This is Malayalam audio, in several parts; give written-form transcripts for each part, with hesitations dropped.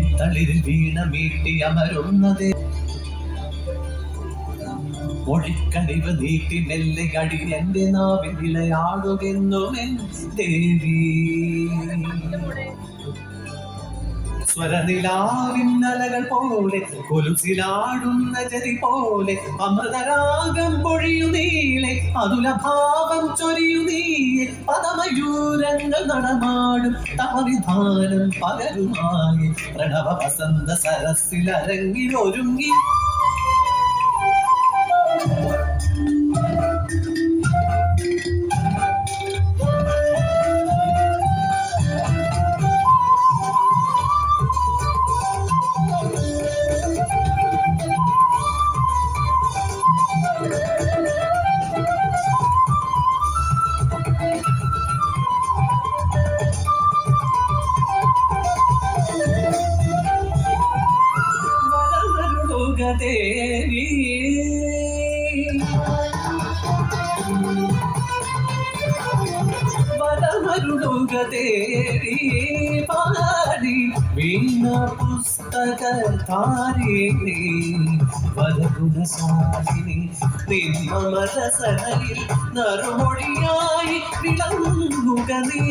പൊടിത്തളിരിൽ വീണ മീട്ടി അമരുന്നത് മൊഴിക്കണിവ് നീട്ടി മെല്ലെ കടി എന്റെ നാവിൽ വിളയാടുകെന്നുമെൻ ദേവി സ്വരനിലാവിന്നലകൾ പോലെ കൊലുസിലാടുന്ന ജതി പോലെ അമൃതരാഗം പൊഴിയുനീളെ അതുലഭാവം ചൊരിയുനീയെ പദമയൂരങ്ങൾ നടമാടും തമവിധാനം പകരുമായി പ്രണവ വസന്ത സരസിലരങ്ങിലൊരുങ്ങി ദേവി വരമരുളുകദേവി പാടി വീണ പുസ്തകധാരിണി വരഗുണശാലിനി നിന്മരസനയിൽ നറുമൊഴിയായി വിളങ്ങുക നീ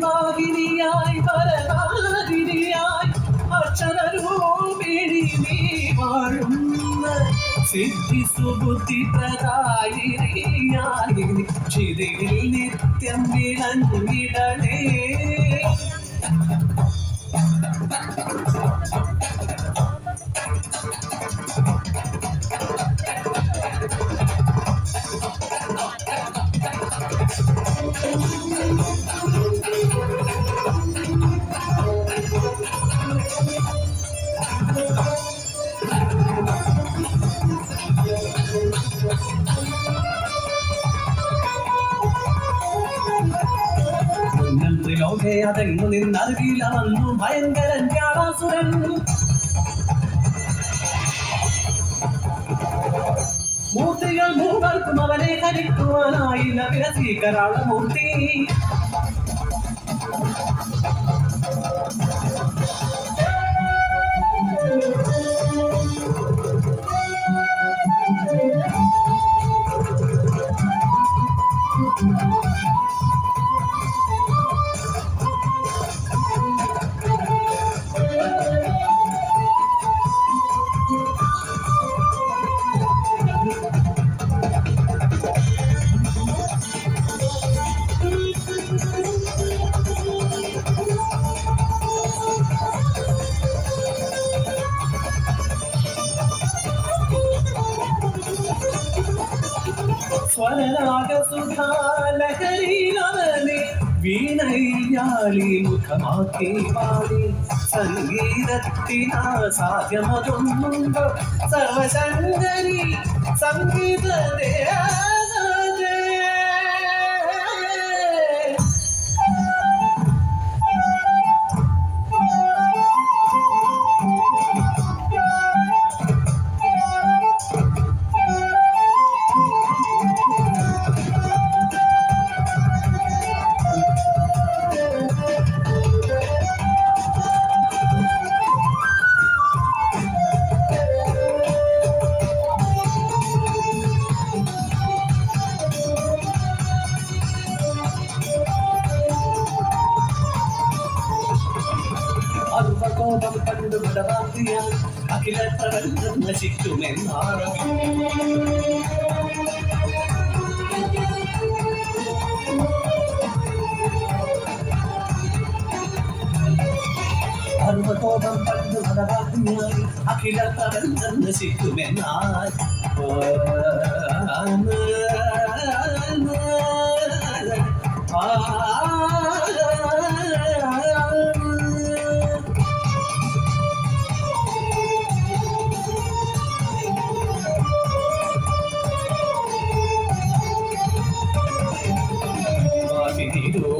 വാഹിനിയായി വരനാരിനിയായി അക്ഷരരൂപിണി നീ വാഴുന്ന സിദ്ധി സുബുദ്ധി പ്രദായിനിയായി ചിതിയിൽ നിത്യം വിളങ്ങിടണേ ത്രിലോകെ അതെങ്ങു നിന്നറിയില്ല വന്നു ഭയങ്കരൻ വ്യാളാസുരൻ മൂർത്തികൾ മൂവർക്കും അവനെ ഹരിക്കുവാനായില്ല വിരസീകരാള മൂർത്തി സ്വരരാഗസുധാലഹരിയിലവനെ വീണയാളി മുഖമാക്കി പാടി സംഗീതത്തിനാ സാധ്യമതൊന്നുണ്ടോ സർവശങ്കരി സംഗീത കോപം കണ്ടു വിടവാക്കിയ അഖില പ്രപഞ്ചം നശിക്കുമെന്നാണ് കോപം കണ്ടു വിടവാക്കിയ അഖില പ്രപഞ്ചം നശിക്കുമെന്നാൽ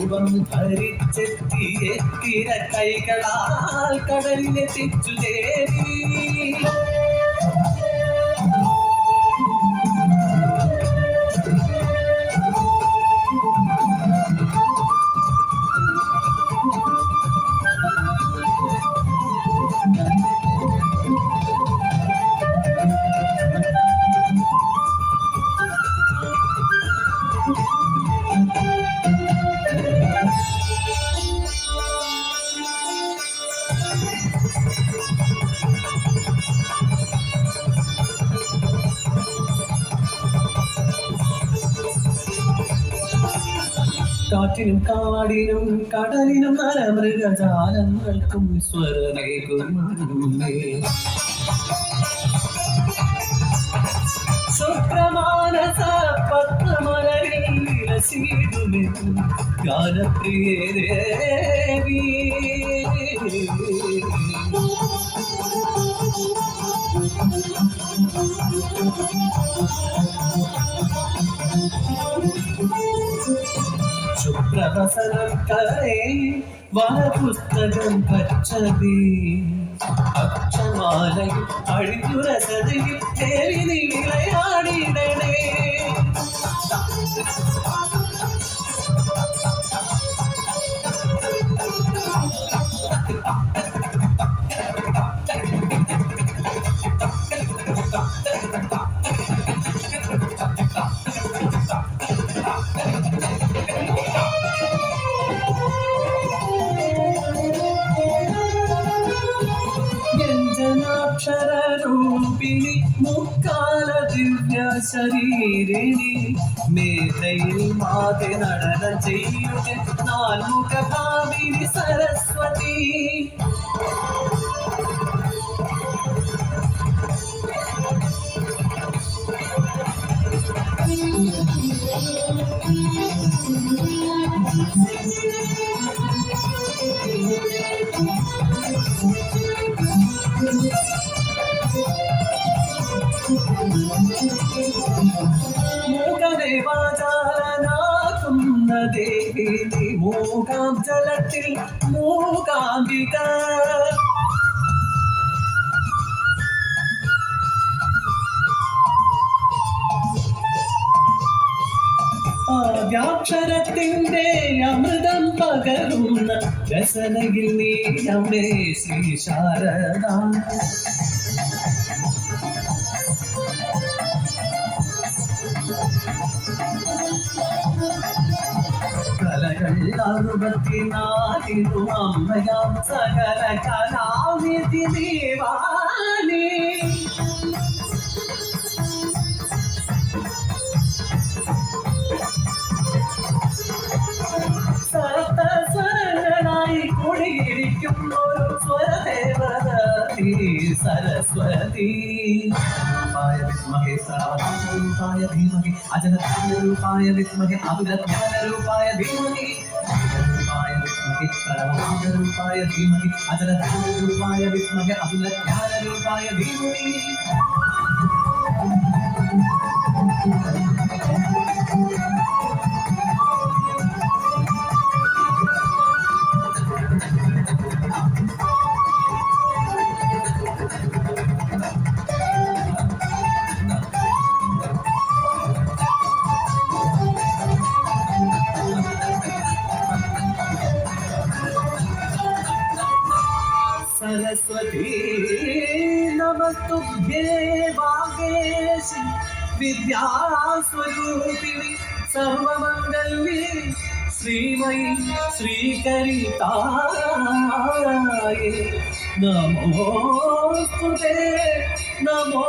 രൂപം ധരിച്ചെത്തിയ തിര കൈകളാൽ കടലിലെത്തിച്ചു ദേവി കാറ്റിനും കാടിനും കടലിനും നരമൃഗജാലങ്ങൾക്കും സ്വരമേകുന്നേ ശുക്രമാനസ പത്മമലരിൽ വിലസിടുമെന്നും ഗാനപ്രിയേ ദേവി ശുഭ്രവസനം കരേ വനപുസ്തകം പച്ചതി അക്ഷമാലയിൽ അഴിഞ്ഞുരസതയിൽ ദേവി നീ വിളയാടിടണേ അക്ഷരൂപിണി മുക്കാല ദിവ്യ ശരീരിണി മേധയിൽ മാതെ നടനം ചെയ്യുക നാൽമുഖ ഭാവിനി സരസ്വതി മൂകദേവാചാരനാകുന്ന ദേവി മൂകാം ജലത്തിൽ മൂകാംബിക ആദ്യാക്ഷരത്തിന്റെ അമൃതം പകരുന്ന രസനയിൽ നീ അമ്മേ ശ്രീ ശാരദ കലകൾ 64 അമ്മയാം സകല കലാനിധി ദേവാനേ സപ്തസ്വരങ്ങളായി കുടിയിരിക്കുന്നൊരു സ്വരദേവത സരസ്വതി വിദ്മഹേ സർവജ്ഞാനരൂപായ ധീമഹി അജനജ്ഞാനരൂപായ വിദ്മഹി അവിരജ്ഞാനരൂപായ ധീമഹി വിദ്മഹി സർവജ്ഞാനരൂപായ ധീമഹി അജനജ്ഞാനരൂപായ വിദ്മഹി അവിരജ്ഞാനരൂപായ ധീമഹി सरस्वती नमस्तुभ्ये वागेशि विद्यास्वरूपिणि सर्वमङ्गल्ये श्रीमयि श्रीकरिताय नमोस्तुते नमो